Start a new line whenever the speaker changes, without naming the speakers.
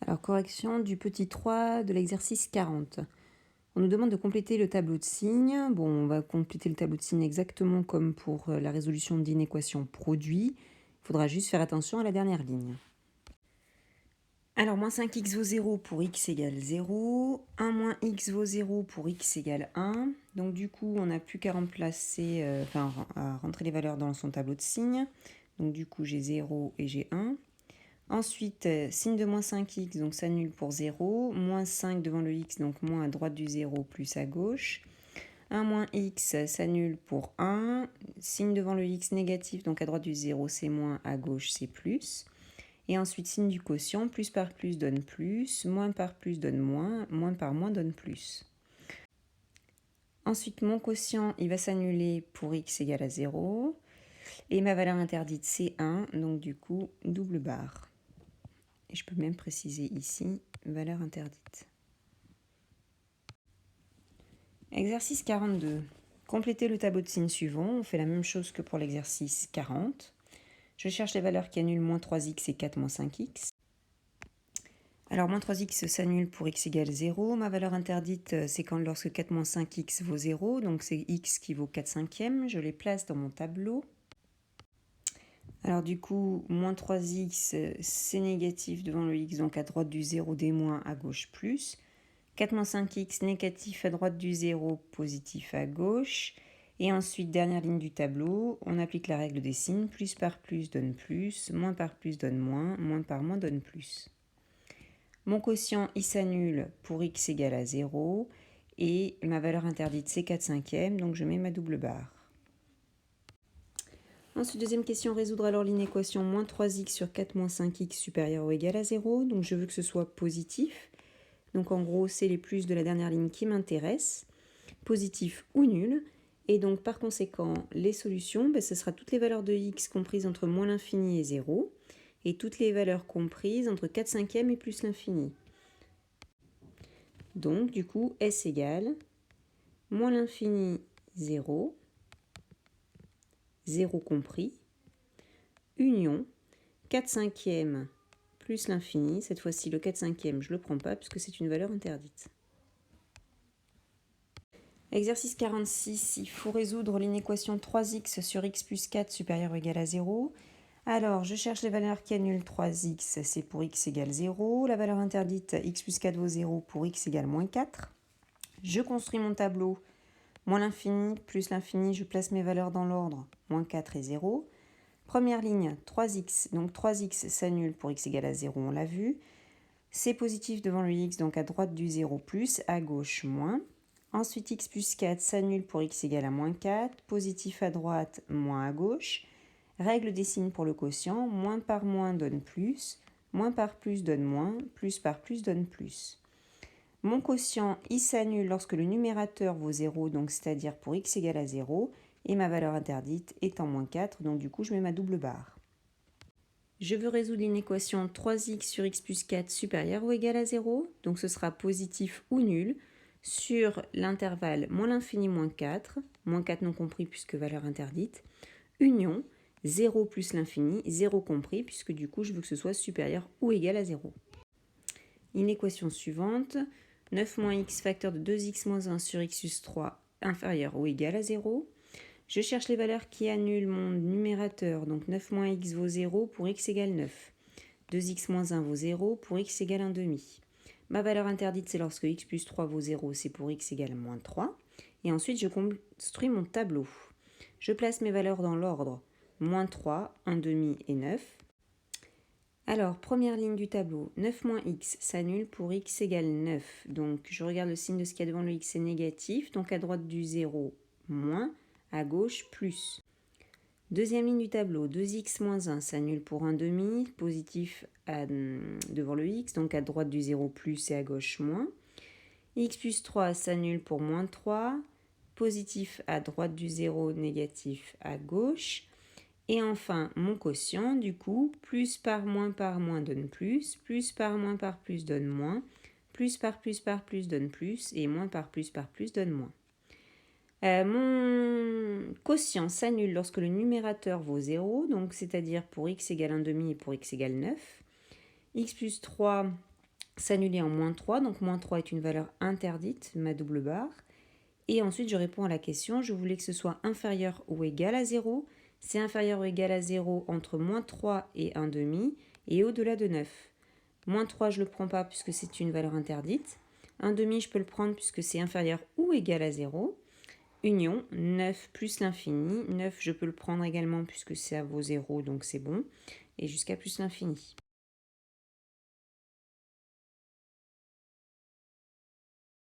Alors, correction du petit 3 de l'exercice 40. On nous demande de compléter le tableau de signes. Bon, on va compléter le tableau de signes exactement comme pour la résolution d'inéquation produit. Il faudra juste faire attention à la dernière ligne. Alors, moins 5x vaut 0 pour x égale 0. 1 moins x vaut 0 pour x égale 1. Donc, du coup, on n'a plus qu'à remplacer, à rentrer les valeurs dans son tableau de signes. Donc, du coup, j'ai 0 et j'ai 1. Ensuite, signe de moins 5x, donc s'annule pour 0. Moins 5 devant le x, donc moins à droite du 0 plus à gauche. 1 moins x s'annule pour 1. Signe devant le x négatif, donc à droite du 0 c'est moins, à gauche c'est plus. Et ensuite, signe du quotient, plus par plus donne plus, moins par plus donne moins par moins donne plus. Ensuite, mon quotient, il va s'annuler pour x égale à 0. Et ma valeur interdite, c'est 1, donc du coup, double barre. Et je peux même préciser ici, valeur interdite. Exercice 42. Complétez le tableau de signes suivant. On fait la même chose que pour l'exercice 40. Je cherche les valeurs qui annulent moins 3x et 4 moins 5x. Alors, moins 3x s'annule pour x égale 0. Ma valeur interdite, c'est quand lorsque 4 moins 5x vaut 0. Donc, c'est x qui vaut 4 cinquièmes. Je les place dans mon tableau. Alors du coup, moins 3x, c'est négatif devant le x, donc à droite du 0, des moins, à gauche plus. 4 moins 5x, négatif à droite du 0, positif à gauche. Et ensuite, dernière ligne du tableau, on applique la règle des signes. Plus par plus donne plus, moins par plus donne moins par moins donne plus. Mon quotient, il s'annule pour x égale à 0. Et ma valeur interdite, c'est 4 cinquièmes, donc je mets ma double barre. Ensuite, deuxième question, résoudre alors l'inéquation moins 3x sur 4 moins 5x supérieur ou égal à 0. Donc, je veux que ce soit positif. Donc, en gros, c'est les plus de la dernière ligne qui m'intéressent. Positif ou nul. Et donc, par conséquent, les solutions, ce sera toutes les valeurs de x comprises entre moins l'infini et 0. Et toutes les valeurs comprises entre 4 cinquièmes et plus l'infini. Donc, du coup, S égale moins l'infini 0. 0 compris, union, 4 cinquièmes plus l'infini. Cette fois-ci, le 4 cinquièmes, je ne le prends pas puisque c'est une valeur interdite. Exercice 46, il faut résoudre l'inéquation 3x sur x plus 4 supérieur ou égal à 0. Alors, je cherche les valeurs qui annulent 3x, c'est pour x égale 0. La valeur interdite, x plus 4 vaut 0 pour x égale moins 4. Je construis mon tableau. Moins l'infini plus l'infini, je place mes valeurs dans l'ordre. Moins 4 et 0. Première ligne, 3x. Donc 3x s'annule pour x égale à 0, on l'a vu. C'est positif devant le x, donc à droite du 0 plus, à gauche moins. Ensuite, x plus 4 s'annule pour x égale à moins 4. Positif à droite, moins à gauche. Règle des signes pour le quotient. Moins par moins donne plus. Moins par plus donne moins. Plus par plus donne plus. Mon quotient, il s'annule lorsque le numérateur vaut 0, donc c'est-à-dire pour x égale à 0. Et ma valeur interdite étant moins 4, donc du coup je mets ma double barre. Je veux résoudre l'inéquation 3x sur x plus 4 supérieur ou égal à 0, donc ce sera positif ou nul, sur l'intervalle moins l'infini moins 4 non compris puisque valeur interdite, union 0 plus l'infini, 0 compris puisque du coup je veux que ce soit supérieur ou égal à 0. Inéquation suivante, 9 moins x facteur de 2x moins 1 sur x plus 3 inférieur ou égal à 0. Je cherche les valeurs qui annulent mon numérateur, donc 9 moins x vaut 0 pour x égale 9. 2x moins 1 vaut 0 pour x égale 1 demi. Ma valeur interdite, c'est lorsque x plus 3 vaut 0, c'est pour x égale moins 3. Et ensuite, je construis mon tableau. Je place mes valeurs dans l'ordre. Moins 3, 1 demi et 9. Alors, première ligne du tableau, 9 moins x s'annule pour x égale 9. Donc, je regarde le signe de ce qu'il y a devant le x, c'est négatif. Donc, à droite du 0, moins. À gauche, plus. Deuxième ligne du tableau, 2x moins 1 s'annule pour 1 demi, positif devant le x, donc à droite du 0 plus et à gauche moins. X plus 3 s'annule pour moins 3, positif à droite du 0, négatif à gauche. Et enfin, mon quotient, du coup, plus par moins donne plus par plus donne moins, plus par plus donne plus, et moins par plus donne moins. Mon quotient s'annule lorsque le numérateur vaut 0, donc c'est-à-dire pour x égale 1 demi et pour x égale 9. X plus 3 s'annuler en moins 3. Donc moins 3 est une valeur interdite, ma double barre. Et ensuite, je réponds à la question. Je voulais que ce soit inférieur ou égal à 0. C'est inférieur ou égal à 0 entre moins 3 et 1 demi et au-delà de 9. Moins 3, je ne le prends pas puisque c'est une valeur interdite. 1 demi, je peux le prendre puisque c'est inférieur ou égal à 0. Union, 9 plus l'infini. 9, je peux le prendre également puisque ça vaut 0, donc c'est bon. Et jusqu'à plus l'infini.